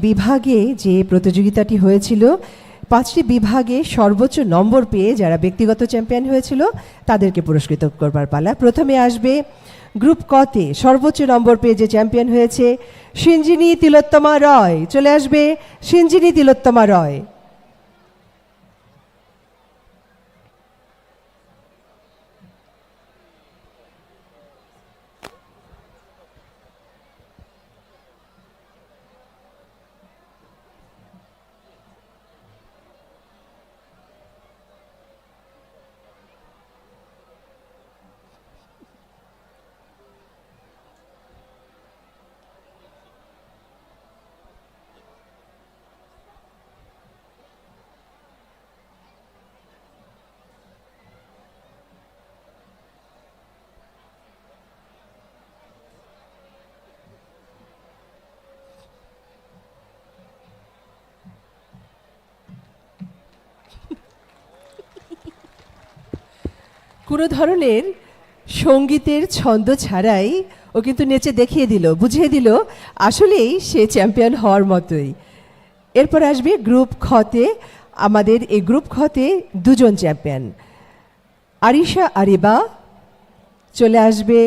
বিভাগে যে প্রতিযোগিতাটি হয়েছিল, 5টি বিভাগে সর্বোচ্চ নম্বর পেয়ে যারা ব্যক্তিগত চ্যাম্পিয়ন হয়েছিল তাদেরকে পুরস্কৃত করবার পালা। প্রথমে আসবে গ্রুপ কতে সর্বোচ্চ নম্বর পেয়ে যে চ্যাম্পিয়ন হয়েছে সিঞ্জিনী তিলোত্তমা রয়। চলে আসবে সিঞ্জিনী তিলোত্তমা রয়। কোনো ধরনের সঙ্গীতের ছন্দ ছাড়াই ও কিন্তু নেচে দেখিয়ে দিল, বুঝিয়ে দিল আসলেই সে চ্যাম্পিয়ন হওয়ার মতোই। এরপর আসবে গ্রুপ খতে। আমাদের এই গ্রুপ খতে দুজন চ্যাম্পিয়ন, আরিশা আরিবা। চলে আসবে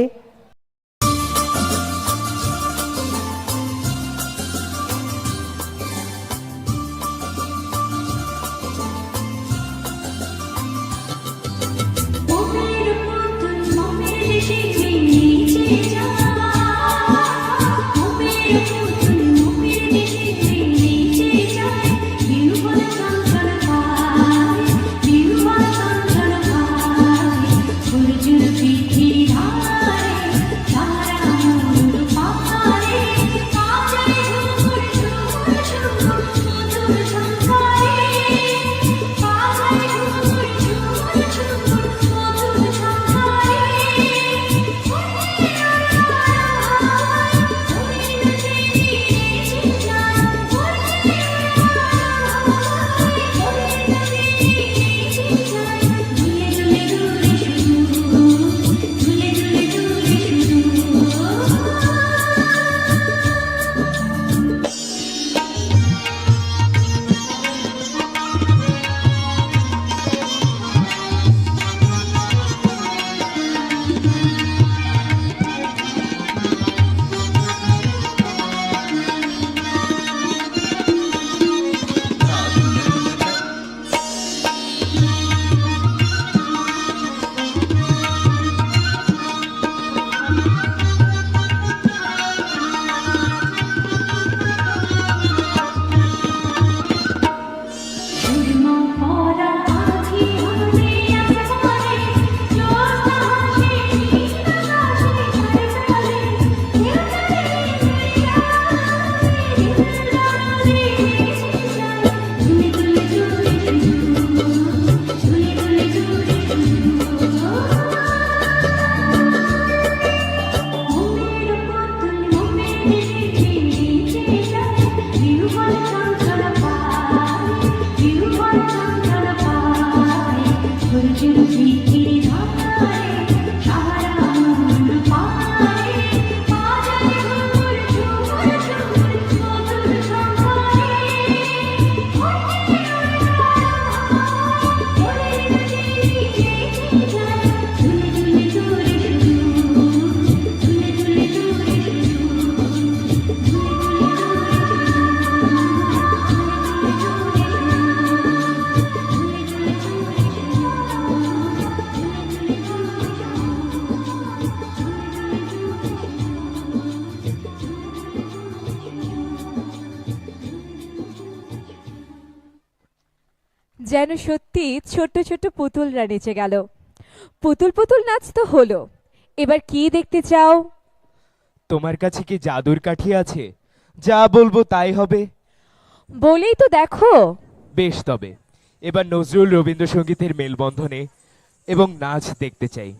যেন সত্যি ছোট্ট ছোট্ট পুতুলরা নেচে গেল। পুতুল পুতুল নাচ তো হলো, এবার কি দেখতে চাও? তোমার কাছে কি জাদুর কাঠি আছে? যা বলবো তাই হবে। বলেই তো দেখো। বেশ, তবে এবার নজরুল রবীন্দ্রসঙ্গীতের মেলবন্ধনে এবং নাচ দেখতে চাই।